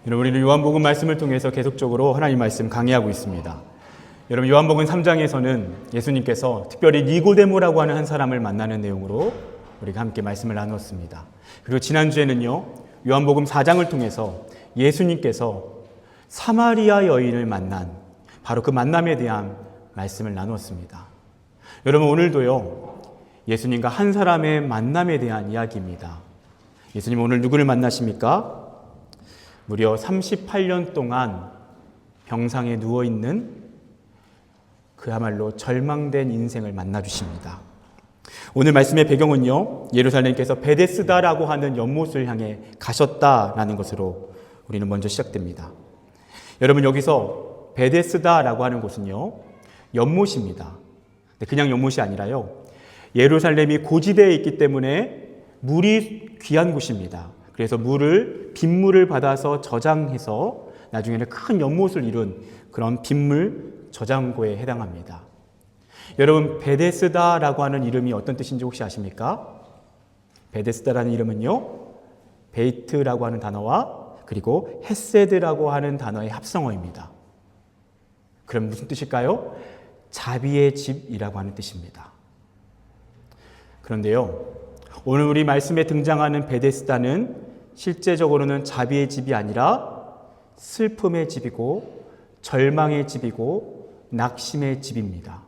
여러분, 우리는 요한복음 말씀을 통해서 계속적으로 하나님 말씀 강의하고 있습니다. 여러분, 요한복음 3장에서는 예수님께서 특별히 니고데모라고 하는 한 사람을 만나는 내용으로 우리가 함께 말씀을 나누었습니다. 그리고 지난주에는요, 요한복음 4장을 통해서 예수님께서 사마리아 여인을 만난 바로 그 만남에 대한 말씀을 나누었습니다. 여러분, 오늘도요, 예수님과 한 사람의 만남에 대한 이야기입니다. 예수님 오늘 누구를 만나십니까? 무려 38년 동안 병상에 누워있는 그야말로 절망된 인생을 만나주십니다. 오늘 말씀의 배경은요, 예루살렘께서 베데스다라고 하는 연못을 향해 가셨다라는 것으로 우리는 먼저 시작됩니다. 여러분, 여기서 베데스다라고 하는 곳은요, 연못입니다. 그냥 연못이 아니라요, 예루살렘이 고지대에 있기 때문에 물이 귀한 곳입니다. 그래서 빗물을 받아서 저장해서 나중에는 큰 연못을 이룬 그런 빗물 저장고에 해당합니다. 여러분, 베데스다라고 하는 이름이 어떤 뜻인지 혹시 아십니까? 베데스다라는 이름은요, 베이트라고 하는 단어와 그리고 헤세드라고 하는 단어의 합성어입니다. 그럼 무슨 뜻일까요? 자비의 집이라고 하는 뜻입니다. 그런데요, 오늘 우리 말씀에 등장하는 베데스다는 실제적으로는 자비의 집이 아니라 슬픔의 집이고 절망의 집이고 낙심의 집입니다.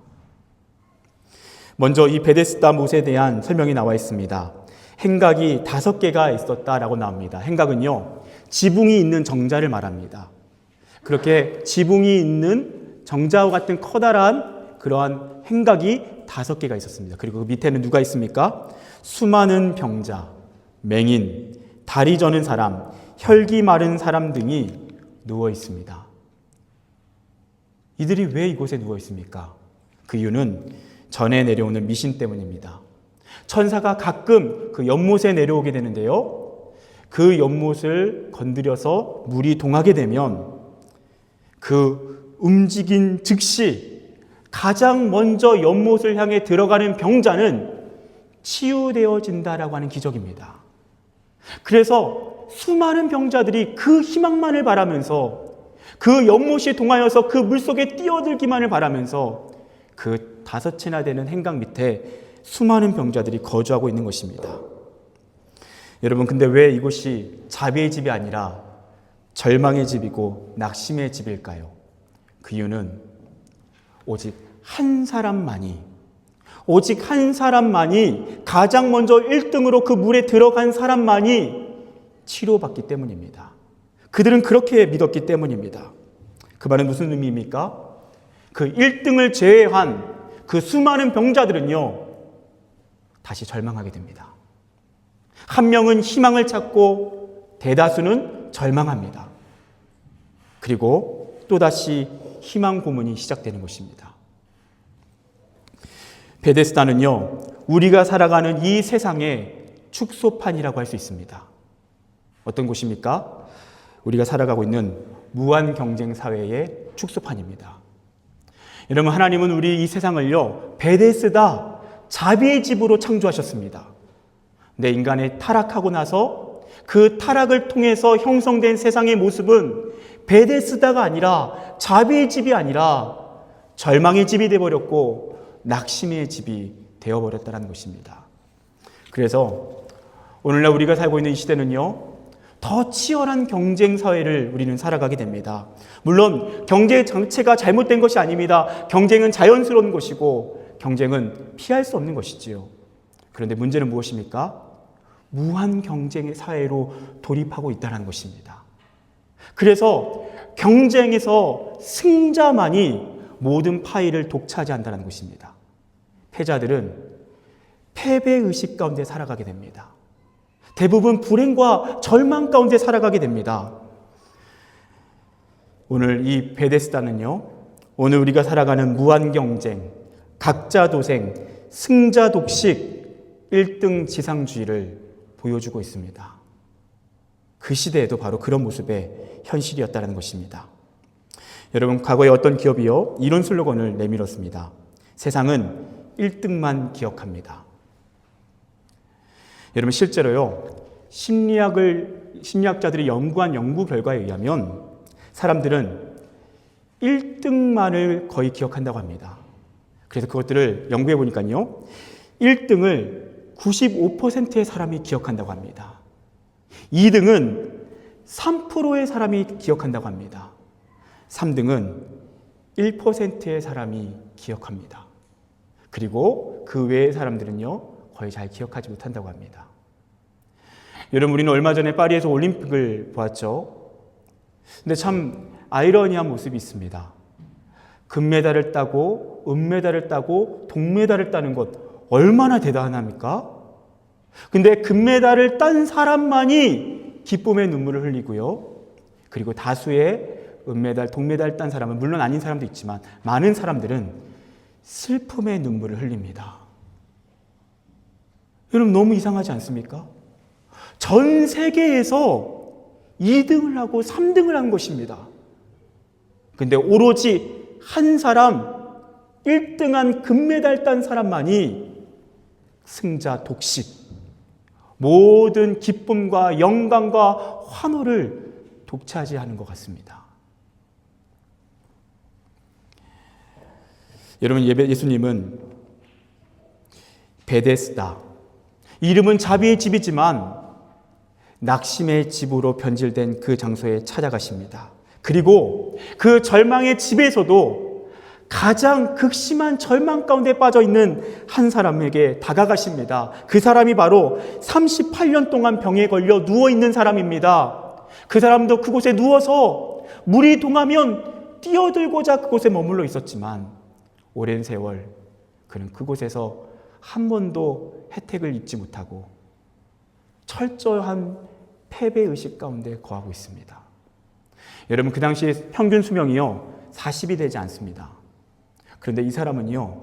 먼저 이 베데스다 못에 대한 설명이 나와 있습니다. 행각이 5개가 있었다라고 나옵니다. 행각은요, 지붕이 있는 정자를 말합니다. 그렇게 지붕이 있는 정자와 같은 커다란 그러한 행각이 5개가 있었습니다. 그리고 그 밑에는 누가 있습니까? 수많은 병자, 맹인, 다리 저는 사람, 혈기 마른 사람 등이 누워 있습니다. 이들이 왜 이곳에 누워 있습니까? 그 이유는 전에 내려오는 미신 때문입니다. 천사가 가끔 그 연못에 내려오게 되는데요, 그 연못을 건드려서 물이 동하게 되면 그 움직인 즉시 가장 먼저 연못을 향해 들어가는 병자는 치유되어진다라고 하는 기적입니다. 그래서 수많은 병자들이 그 희망만을 바라면서 그 연못이 동하여서 그 물속에 뛰어들기만을 바라면서 그 5채나 되는 행각 밑에 수많은 병자들이 거주하고 있는 것입니다. 여러분, 근데 왜 이곳이 자비의 집이 아니라 절망의 집이고 낙심의 집일까요? 그 이유는 오직 한 사람만이 가장 먼저 1등으로 그 물에 들어간 사람만이 치료받기 때문입니다. 그들은 그렇게 믿었기 때문입니다. 그 말은 무슨 의미입니까? 그 1등을 제외한 그 수많은 병자들은요, 다시 절망하게 됩니다. 한 명은 희망을 찾고 대다수는 절망합니다. 그리고 또다시 희망 고문이 시작되는 것입니다. 베데스다는요, 우리가 살아가는 이 세상의 축소판이라고 할 수 있습니다. 어떤 곳입니까? 우리가 살아가고 있는 무한 경쟁 사회의 축소판입니다. 여러분, 하나님은 우리 이 세상을요, 베데스다, 자비의 집으로 창조하셨습니다. 내 인간이 타락하고 나서 그 타락을 통해서 형성된 세상의 모습은 베데스다가 아니라, 자비의 집이 아니라 절망의 집이 되어버렸고 낙심의 집이 되어버렸다는 것입니다. 그래서 오늘날 우리가 살고 있는 이 시대는요, 더 치열한 경쟁 사회를 우리는 살아가게 됩니다. 물론 경제 정체가 잘못된 것이 아닙니다. 경쟁은 자연스러운 것이고 경쟁은 피할 수 없는 것이지요. 그런데 문제는 무엇입니까? 무한 경쟁의 사회로 돌입하고 있다는 것입니다. 그래서 경쟁에서 승자만이 모든 파이를 독차지한다는 것입니다. 패자들은 패배의식 가운데 살아가게 됩니다. 대부분 불행과 절망 가운데 살아가게 됩니다. 오늘 이 베데스다는요, 오늘 우리가 살아가는 무한경쟁, 각자도생, 승자독식, 1등 지상주의를 보여주고 있습니다. 그 시대에도 바로 그런 모습의 현실이었다는 것입니다. 여러분, 과거에 어떤 기업이요, 이런 슬로건을 내밀었습니다. 세상은 1등만 기억합니다. 여러분, 실제로요, 심리학자들이 연구한 연구 결과에 의하면 사람들은 1등만을 거의 기억한다고 합니다. 그래서 그것들을 연구해 보니까요, 1등을 95%의 사람이 기억한다고 합니다. 2등은 3%의 사람이 기억한다고 합니다. 3등은 1%의 사람이 기억합니다. 그리고 그 외의 사람들은요, 거의 잘 기억하지 못한다고 합니다. 여러분, 우리는 얼마 전에 파리에서 올림픽을 보았죠. 근데 참 아이러니한 모습이 있습니다. 금메달을 따고 은메달을 따고 동메달을 따는 것 얼마나 대단합니까? 근데 금메달을 딴 사람만이 기쁨의 눈물을 흘리고요. 그리고 다수의 은메달, 동메달 딴 사람은, 물론 아닌 사람도 있지만 많은 사람들은 슬픔의 눈물을 흘립니다. 여러분, 너무 이상하지 않습니까? 전 세계에서 2등을 하고 3등을 한 것입니다. 근데 오로지 한 사람, 1등한 금메달 딴 사람만이 승자 독식, 모든 기쁨과 영광과 환호를 독차지하는 것 같습니다. 여러분, 예수님은 베데스다, 이름은 자비의 집이지만 낙심의 집으로 변질된 그 장소에 찾아가십니다. 그리고 그 절망의 집에서도 가장 극심한 절망 가운데 빠져 있는 한 사람에게 다가가십니다. 그 사람이 바로 38년 동안 병에 걸려 누워 있는 사람입니다. 그 사람도 그곳에 누워서 물이 동하면 뛰어들고자 그곳에 머물러 있었지만 오랜 세월 그는 그곳에서 한 번도 혜택을 입지 못하고 철저한 패배의식 가운데 거하고 있습니다. 여러분, 그 당시 평균 수명이요 40이 되지 않습니다. 그런데 이 사람은요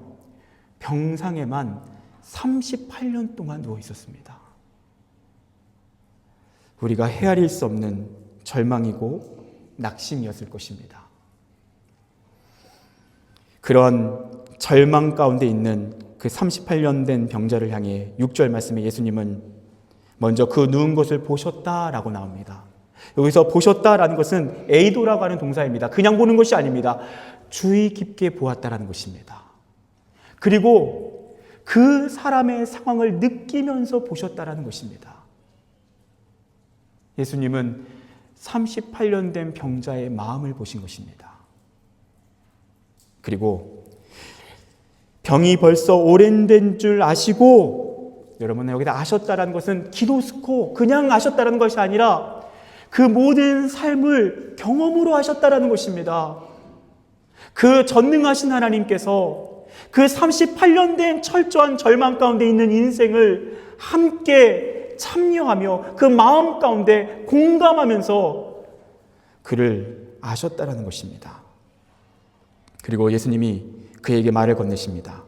병상에만 38년 동안 누워 있었습니다. 우리가 헤아릴 수 없는 절망이고 낙심이었을 것입니다. 그런 절망 가운데 있는 그 38년 된 병자를 향해 6절 말씀에 예수님은 먼저 그 누운 것을 보셨다라고 나옵니다. 여기서 보셨다라는 것은 에이도라고 하는 동사입니다. 그냥 보는 것이 아닙니다. 주의 깊게 보았다라는 것입니다. 그리고 그 사람의 상황을 느끼면서 보셨다라는 것입니다. 예수님은 38년 된 병자의 마음을 보신 것입니다. 그리고 병이 벌써 오랜된 줄 아시고, 여러분 여기다 아셨다라는 것은 기도스코 그냥 아셨다라는 것이 아니라 그 모든 삶을 경험으로 하셨다라는 것입니다. 그 전능하신 하나님께서 그 38년 된 철저한 절망 가운데 있는 인생을 함께 참여하며 그 마음 가운데 공감하면서 그를 아셨다라는 것입니다. 그리고 예수님이 그에게 말을 건네십니다.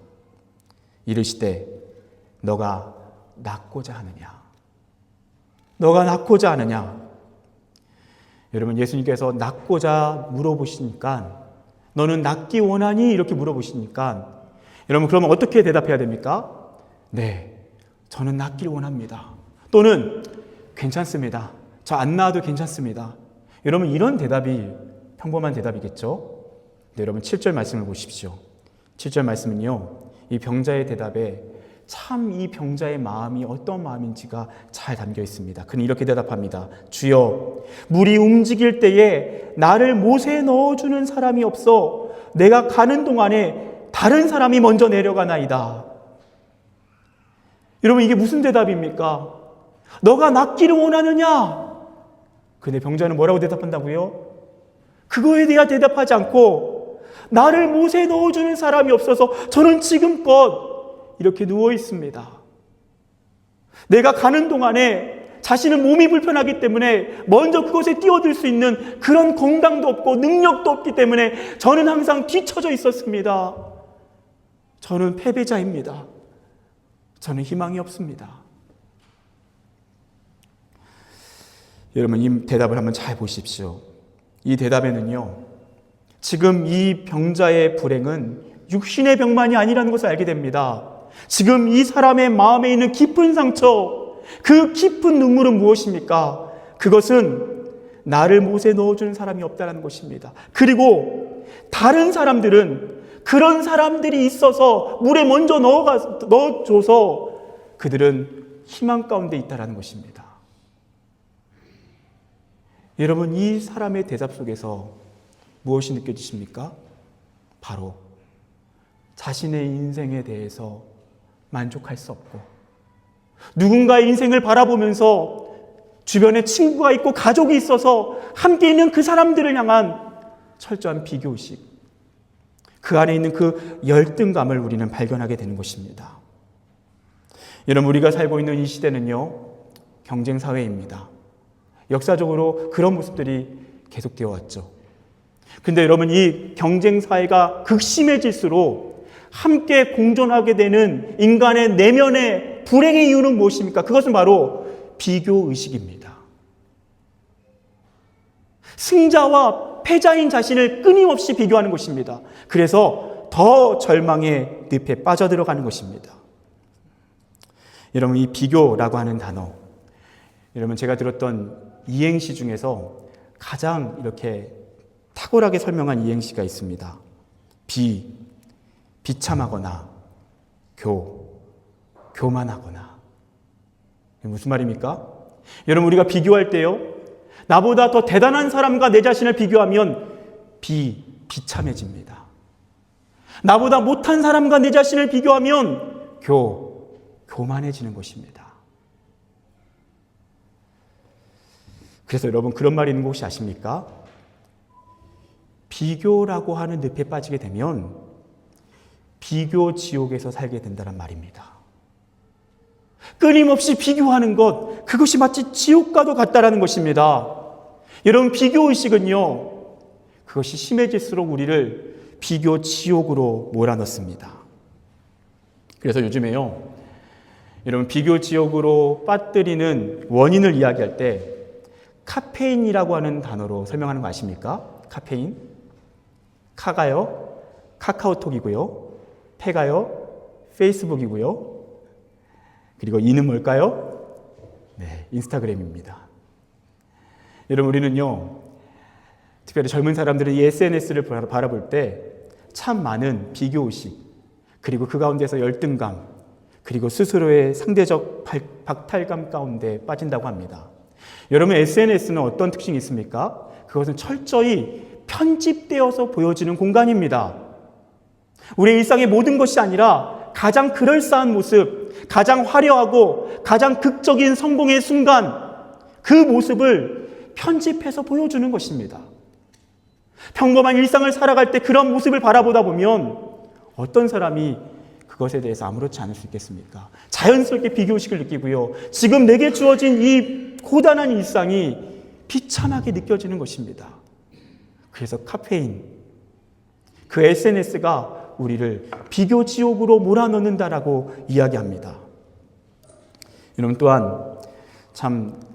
이르시되 너가 낫고자 하느냐? 너가 낫고자 하느냐? 여러분, 예수님께서 낫고자 물어보시니까, 너는 낫기 원하니? 이렇게 물어보시니까 여러분, 그러면 어떻게 대답해야 됩니까? 네, 저는 낫길 원합니다. 또는 괜찮습니다. 저 안 나아도 괜찮습니다. 여러분, 이런 대답이 평범한 대답이겠죠? 네, 여러분 7절 말씀을 보십시오. 7절 말씀은요, 이 병자의 대답에 참 이 병자의 마음이 어떤 마음인지가 잘 담겨 있습니다. 그는 이렇게 대답합니다. 주여, 물이 움직일 때에 나를 못에 넣어주는 사람이 없어 내가 가는 동안에 다른 사람이 먼저 내려가나이다. 여러분, 이게 무슨 대답입니까? 너가 낫기를 원하느냐? 근데 병자는 뭐라고 대답한다고요? 그거에 대해 대답하지 않고 나를 못에 넣어주는 사람이 없어서 저는 지금껏 이렇게 누워 있습니다. 내가 가는 동안에 자신은 몸이 불편하기 때문에 먼저 그곳에 뛰어들 수 있는 그런 건강도 없고 능력도 없기 때문에 저는 항상 뒤처져 있었습니다. 저는 패배자입니다. 저는 희망이 없습니다. 여러분, 이 대답을 한번 잘 보십시오. 이 대답에는요, 지금 이 병자의 불행은 육신의 병만이 아니라는 것을 알게 됩니다. 지금 이 사람의 마음에 있는 깊은 상처, 그 깊은 눈물은 무엇입니까? 그것은 나를 못에 넣어주는 사람이 없다는 것입니다. 그리고 다른 사람들은 그런 사람들이 있어서 물에 먼저 넣어줘서 그들은 희망 가운데 있다는 것입니다. 여러분, 이 사람의 대답 속에서 무엇이 느껴지십니까? 바로 자신의 인생에 대해서 만족할 수 없고, 누군가의 인생을 바라보면서 주변에 친구가 있고 가족이 있어서 함께 있는 그 사람들을 향한 철저한 비교의식, 그 안에 있는 그 열등감을 우리는 발견하게 되는 것입니다. 여러분, 우리가 살고 있는 이 시대는요, 경쟁사회입니다. 역사적으로 그런 모습들이 계속되어 왔죠. 근데 여러분, 이 경쟁사회가 극심해질수록 함께 공존하게 되는 인간의 내면의 불행의 이유는 무엇입니까? 그것은 바로 비교의식입니다. 승자와 패자인 자신을 끊임없이 비교하는 것입니다. 그래서 더 절망의 늪에 빠져들어가는 것입니다. 여러분, 이 비교라고 하는 단어, 여러분, 제가 들었던 이행시 중에서 가장 이렇게 탁월하게 설명한 이행시가 있습니다. 비참하거나 교만하거나. 무슨 말입니까? 여러분, 우리가 비교할 때요, 나보다 더 대단한 사람과 내 자신을 비교하면 비참해집니다. 나보다 못한 사람과 내 자신을 비교하면 교만해지는 것입니다. 그래서 여러분, 그런 말이 있는 거 혹시 아십니까? 비교라고 하는 늪에 빠지게 되면 비교 지옥에서 살게 된다는 말입니다. 끊임없이 비교하는 것, 그것이 마치 지옥과도 같다라는 것입니다. 여러분, 비교의식은요, 그것이 심해질수록 우리를 비교 지옥으로 몰아넣습니다. 그래서 요즘에요, 여러분, 비교 지옥으로 빠뜨리는 원인을 이야기할 때 카페인이라고 하는 단어로 설명하는 거 아십니까? 카페인. 카가요, 카카오톡이고요. 페가요, 페이스북이고요. 그리고 이는 뭘까요? 네, 인스타그램입니다. 여러분, 우리는요, 특별히 젊은 사람들은 이 SNS를 바라볼 때 참 많은 비교의식, 그리고 그 가운데서 열등감, 그리고 스스로의 상대적 박탈감 가운데 빠진다고 합니다. 여러분, SNS는 어떤 특징이 있습니까? 그것은 철저히 편집되어서 보여지는 공간입니다. 우리의 일상의 모든 것이 아니라 가장 그럴싸한 모습, 가장 화려하고 가장 극적인 성공의 순간, 그 모습을 편집해서 보여주는 것입니다. 평범한 일상을 살아갈 때 그런 모습을 바라보다 보면 어떤 사람이 그것에 대해서 아무렇지 않을 수 있겠습니까? 자연스럽게 비교의식을 느끼고요, 지금 내게 주어진 이 고단한 일상이 비참하게 느껴지는 것입니다. 그래서 카페인, 그 SNS가 우리를 비교 지옥으로 몰아넣는다라고 이야기합니다. 여러분, 또한 참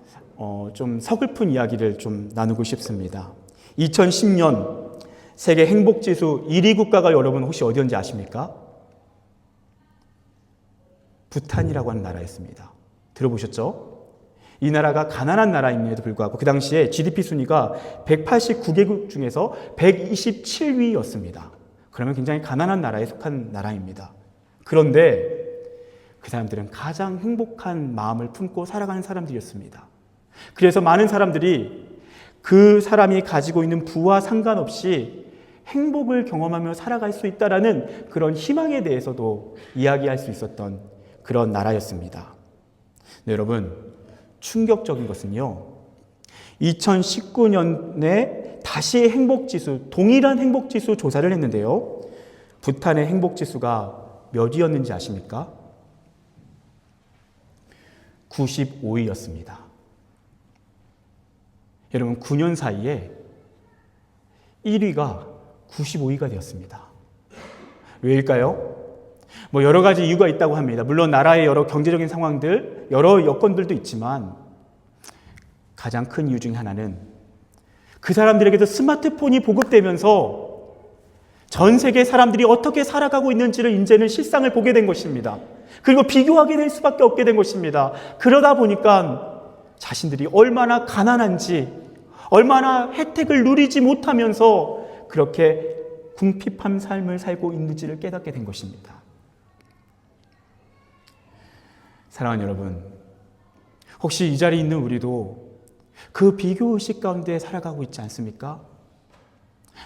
좀 서글픈 이야기를 좀 나누고 싶습니다. 2010년 세계 행복지수 1위 국가가 여러분 혹시 어디였는지 아십니까? 부탄이라고 하는 나라였습니다. 들어보셨죠? 이 나라가 가난한 나라임에도 불구하고 그 당시에 GDP 순위가 189개국 중에서 127위였습니다. 그러면 굉장히 가난한 나라에 속한 나라입니다. 그런데 그 사람들은 가장 행복한 마음을 품고 살아가는 사람들이었습니다. 그래서 많은 사람들이 그 사람이 가지고 있는 부와 상관없이 행복을 경험하며 살아갈 수 있다라는 그런 희망에 대해서도 이야기할 수 있었던 그런 나라였습니다. 네, 여러분, 충격적인 것은요, 2019년에 다시 행복지수, 동일한 행복지수 조사를 했는데요, 부탄의 행복지수가 몇이었는지 아십니까? 95위였습니다. 여러분, 9년 사이에 1위가 95위가 되었습니다. 왜일까요? 뭐 여러 가지 이유가 있다고 합니다. 물론 나라의 여러 경제적인 상황들, 여러 여건들도 있지만 가장 큰 이유 중에 하나는 그 사람들에게도 스마트폰이 보급되면서 전 세계 사람들이 어떻게 살아가고 있는지를 이제는 실상을 보게 된 것입니다. 그리고 비교하게 될 수밖에 없게 된 것입니다. 그러다 보니까 자신들이 얼마나 가난한지, 얼마나 혜택을 누리지 못하면서 그렇게 궁핍한 삶을 살고 있는지를 깨닫게 된 것입니다. 사랑하는 여러분, 혹시 이 자리에 있는 우리도 그 비교의식 가운데 살아가고 있지 않습니까?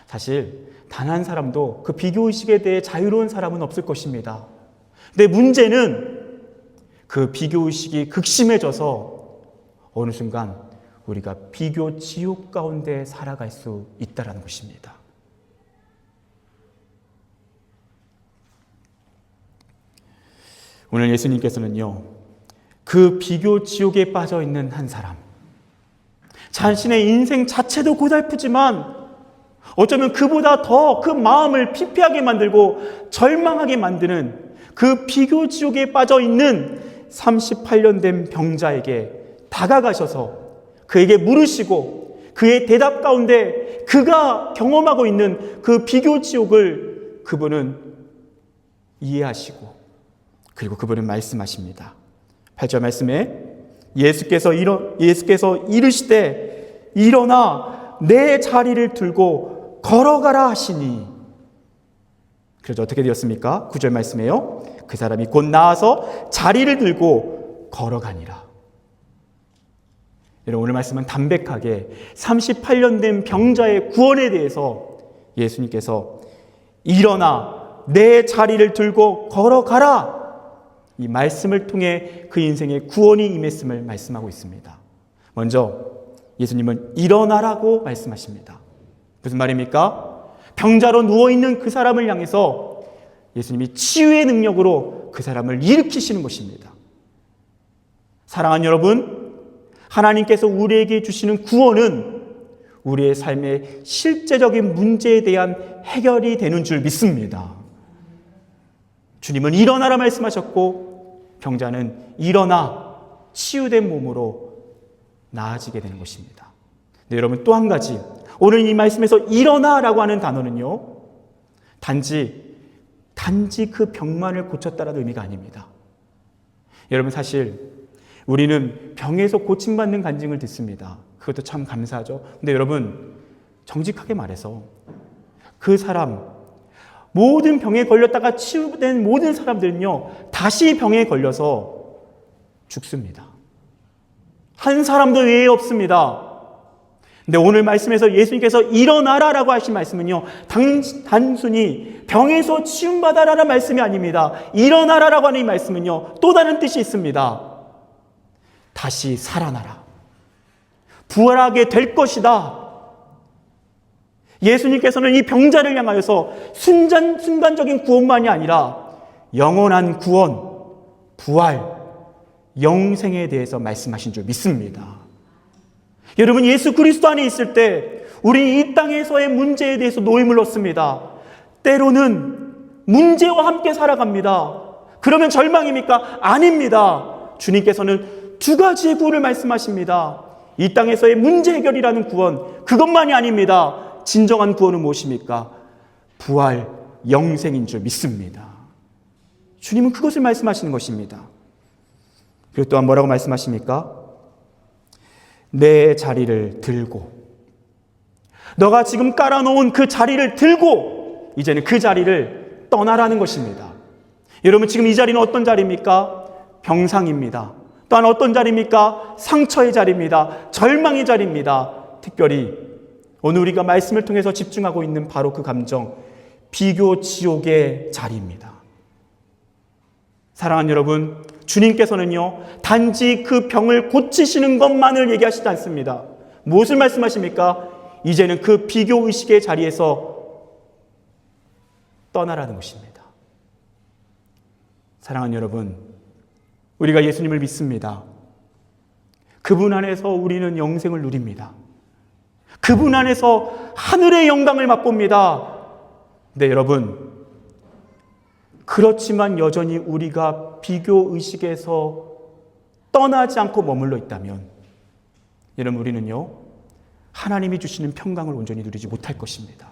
사실 단 한 사람도 그 비교의식에 대해 자유로운 사람은 없을 것입니다. 근데 문제는 그 비교의식이 극심해져서 어느 순간 우리가 비교 지옥 가운데 살아갈 수 있다는 것입니다. 오늘 예수님께서는요, 그 비교 지옥에 빠져 있는 한 사람, 자신의 인생 자체도 고달프지만 어쩌면 그보다 더 그 마음을 피폐하게 만들고 절망하게 만드는 그 비교 지옥에 빠져 있는 38년 된 병자에게 다가가셔서 그에게 물으시고 그의 대답 가운데 그가 경험하고 있는 그 비교 지옥을 그분은 이해하시고 그리고 그분은 말씀하십니다. 8절 말씀에 예수께서 이르시되 일어나 내 자리를 들고 걸어가라 하시니, 그래서 어떻게 되었습니까? 9절 말씀에요. 그 사람이 곧 나아서 자리를 들고 걸어가니라. 여러분, 오늘 말씀은 담백하게 38년 된 병자의 구원에 대해서 예수님께서 일어나 내 자리를 들고 걸어가라, 이 말씀을 통해 그 인생에 구원이 임했음을 말씀하고 있습니다. 먼저 예수님은 일어나라고 말씀하십니다. 무슨 말입니까? 병자로 누워있는 그 사람을 향해서 예수님이 치유의 능력으로 그 사람을 일으키시는 것입니다. 사랑하는 여러분, 하나님께서 우리에게 주시는 구원은 우리의 삶의 실제적인 문제에 대한 해결이 되는 줄 믿습니다. 주님은 일어나라 말씀하셨고 병자는 일어나 치유된 몸으로 나아지게 되는 것입니다. 네, 여러분, 또 한 가지, 오늘 이 말씀에서 일어나라고 하는 단어는요, 단지 그 병만을 고쳤다라는 의미가 아닙니다. 여러분, 사실 우리는 병에서 고침받는 간증을 듣습니다. 그것도 참 감사하죠. 근데 여러분, 정직하게 말해서 그 사람, 모든 병에 걸렸다가 치유된 모든 사람들은요, 다시 병에 걸려서 죽습니다. 한 사람도 예외 없습니다. 근데 오늘 말씀에서 예수님께서 일어나라라고 하신 말씀은요, 단순히 병에서 치유받아라라는 말씀이 아닙니다. 일어나라라고 하는 이 말씀은요, 또 다른 뜻이 있습니다. 다시 살아나라. 부활하게 될 것이다. 예수님께서는 이 병자를 향하여서 순간적인 구원만이 아니라 영원한 구원, 부활, 영생에 대해서 말씀하신 줄 믿습니다. 여러분, 예수 그리스도 안에 있을 때 우리 이 땅에서의 문제에 대해서 노임을 얻습니다. 때로는 문제와 함께 살아갑니다. 그러면 절망입니까? 아닙니다. 주님께서는 두 가지의 구원을 말씀하십니다. 이 땅에서의 문제 해결이라는 구원, 그것만이 아닙니다. 진정한 구원은 무엇입니까? 부활, 영생인 줄 믿습니다. 주님은 그것을 말씀하시는 것입니다. 그리고 또한 뭐라고 말씀하십니까? 내 자리를 들고, 너가 지금 깔아놓은 그 자리를 들고 이제는 그 자리를 떠나라는 것입니다. 여러분, 지금 이 자리는 어떤 자리입니까? 병상입니다. 또한 어떤 자리입니까? 상처의 자리입니다. 절망의 자리입니다. 특별히 오늘 우리가 말씀을 통해서 집중하고 있는 바로 그 감정, 비교 지옥의 자리입니다. 사랑하는 여러분, 주님께서는요, 단지 그 병을 고치시는 것만을 얘기하시지 않습니다. 무엇을 말씀하십니까? 이제는 그 비교의식의 자리에서 떠나라는 것입니다. 사랑하는 여러분, 우리가 예수님을 믿습니다. 그분 안에서 우리는 영생을 누립니다. 그분 안에서 하늘의 영광을 맛봅니다. 네, 여러분, 그렇지만 여전히 우리가 비교의식에서 떠나지 않고 머물러 있다면, 여러분, 우리는요, 하나님이 주시는 평강을 온전히 누리지 못할 것입니다.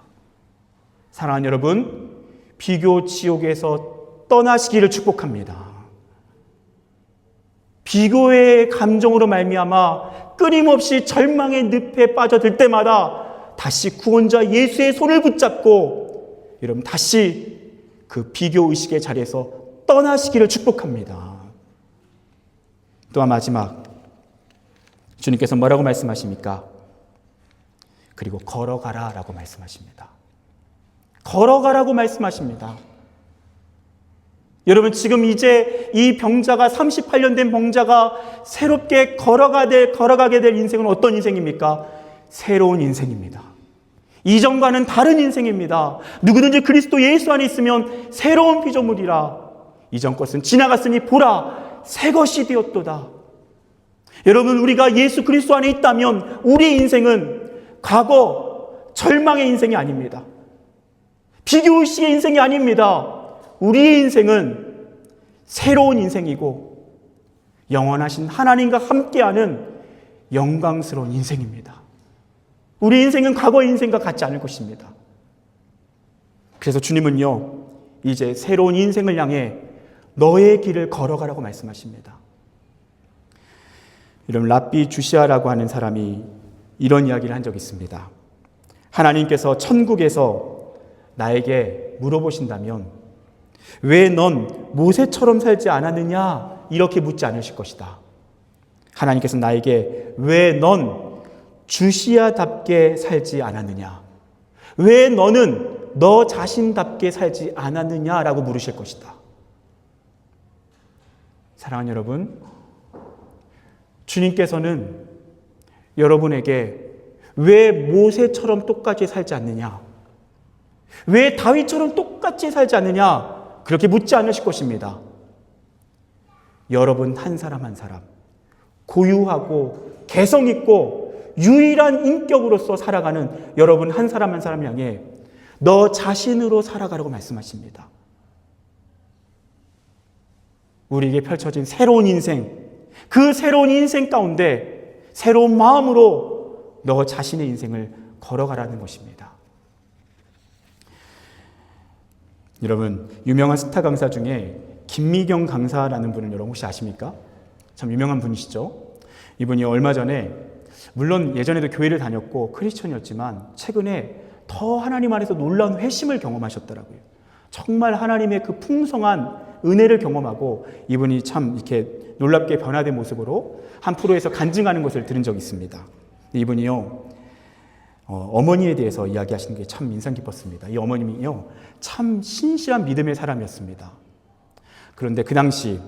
사랑하는 여러분, 비교 지옥에서 떠나시기를 축복합니다. 비교의 감정으로 말미암아 끊임없이 절망의 늪에 빠져들 때마다 다시 구원자 예수의 손을 붙잡고 여러분 다시 그 비교의식의 자리에서 떠나시기를 축복합니다. 또한 마지막, 주님께서 뭐라고 말씀하십니까? 그리고 걸어가라 라고 말씀하십니다. 걸어가라고 말씀하십니다. 여러분, 지금 이제 이 병자가 38년 된 병자가 새롭게 걸어가게 될 인생은 어떤 인생입니까? 새로운 인생입니다. 이전과는 다른 인생입니다. 누구든지 그리스도 예수 안에 있으면 새로운 피조물이라. 이전 것은 지나갔으니 보라, 새 것이 되었도다. 여러분, 우리가 예수 그리스도 안에 있다면 우리 인생은 과거 절망의 인생이 아닙니다. 비교의식의 인생이 아닙니다. 우리의 인생은 새로운 인생이고 영원하신 하나님과 함께하는 영광스러운 인생입니다. 우리 인생은 과거의 인생과 같지 않을 것입니다. 그래서 주님은요, 이제 새로운 인생을 향해 너의 길을 걸어가라고 말씀하십니다. 여러분, 랍비 주시아라고 하는 사람이 이런 이야기를 한 적이 있습니다. 하나님께서 천국에서 나에게 물어보신다면 왜 넌 모세처럼 살지 않았느냐 이렇게 묻지 않으실 것이다. 하나님께서 나에게 왜 넌 주시아답게 살지 않았느냐, 왜 너는 너 자신답게 살지 않았느냐라고 물으실 것이다. 사랑하는 여러분, 주님께서는 여러분에게 왜 모세처럼 똑같이 살지 않느냐, 왜 다윗처럼 똑같이 살지 않느냐 그렇게 묻지 않으실 것입니다. 여러분 한 사람 한 사람 고유하고 개성 있고 유일한 인격으로서 살아가는 여러분 한 사람 한 사람 향해 너 자신으로 살아가라고 말씀하십니다. 우리에게 펼쳐진 새로운 인생, 그 새로운 인생 가운데 새로운 마음으로 너 자신의 인생을 걸어가라는 것입니다. 여러분, 유명한 스타 강사 중에 김미경 강사라는 분을 여러분 혹시 아십니까? 참 유명한 분이시죠. 이분이 얼마 전에, 물론 예전에도 교회를 다녔고 크리스천이었지만 최근에 더 하나님 안에서 놀라운 회심을 경험하셨더라고요. 정말 하나님의 그 풍성한 은혜를 경험하고 이분이 참 이렇게 놀랍게 변화된 모습으로 한 프로에서 간증하는 것을 들은 적이 있습니다. 이분이요, 어머니에 대해서 이야기하시는 게 참 인상 깊었습니다. 이 어머님이요, 참 신실한 믿음의 사람이었습니다. 그런데 그 당시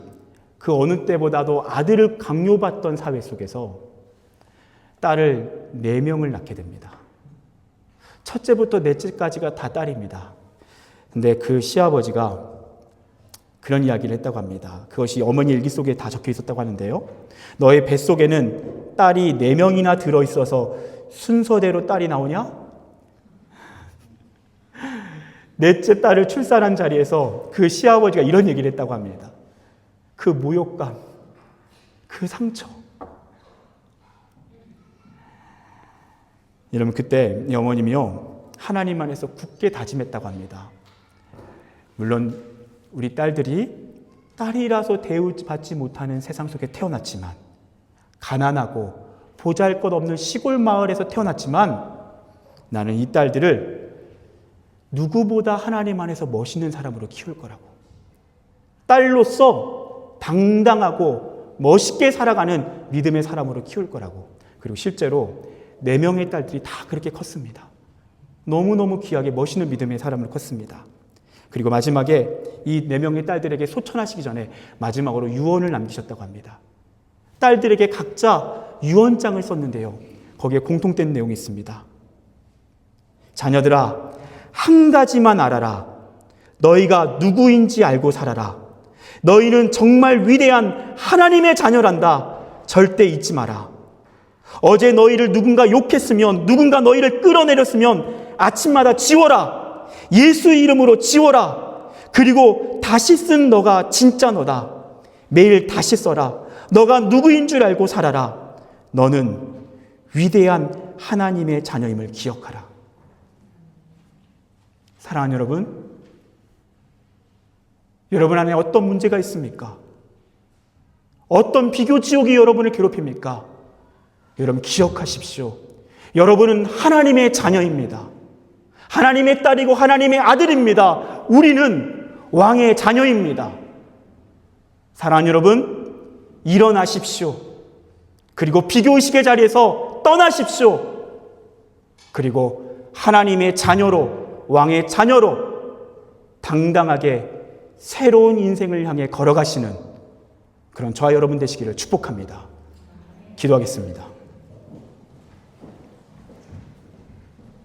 그 어느 때보다도 아들을 강요받던 사회 속에서 딸을 4명을 낳게 됩니다. 첫째부터 넷째까지가 다 딸입니다. 근데 그 시아버지가 그런 이야기를 했다고 합니다. 그것이 어머니 일기 속에 다 적혀 있었다고 하는데요. 너의 뱃속에는 딸이 4명이나 들어있어서 순서대로 딸이 나오냐? 넷째 딸을 출산한 자리에서 그 시아버지가 이런 얘기를 했다고 합니다. 그 모욕감, 그 상처. 여러분, 그때 이 어머님이요, 하나님 안에서 굳게 다짐했다고 합니다. 물론 우리 딸들이 딸이라서 대우받지 못하는 세상 속에 태어났지만, 가난하고 보잘것없는 시골 마을에서 태어났지만, 나는 이 딸들을 누구보다 하나님 안에서 멋있는 사람으로 키울 거라고. 딸로서 당당하고 멋있게 살아가는 믿음의 사람으로 키울 거라고. 그리고 실제로 4명의 딸들이 다 그렇게 컸습니다. 너무너무 귀하게 멋있는 믿음의 사람으로 컸습니다. 그리고 마지막에 이 4명의 딸들에게 소천하시기 전에 마지막으로 유언을 남기셨다고 합니다. 딸들에게 각자 유언장을 썼는데요, 거기에 공통된 내용이 있습니다. 자녀들아, 한 가지만 알아라. 너희가 누구인지 알고 살아라. 너희는 정말 위대한 하나님의 자녀란다. 절대 잊지 마라. 어제 너희를 누군가 욕했으면, 누군가 너희를 끌어내렸으면 아침마다 지워라. 예수 이름으로 지워라. 그리고 다시 쓴 너가 진짜 너다. 매일 다시 써라. 너가 누구인 줄 알고 살아라. 너는 위대한 하나님의 자녀임을 기억하라. 사랑하는 여러분, 여러분 안에 어떤 문제가 있습니까? 어떤 비교 지옥이 여러분을 괴롭힙니까? 여러분 기억하십시오. 여러분은 하나님의 자녀입니다. 하나님의 딸이고 하나님의 아들입니다. 우리는 왕의 자녀입니다. 사랑하는 여러분, 일어나십시오. 그리고 비교의식의 자리에서 떠나십시오. 그리고 하나님의 자녀로, 왕의 자녀로 당당하게 새로운 인생을 향해 걸어가시는 그런 저와 여러분 되시기를 축복합니다. 기도하겠습니다.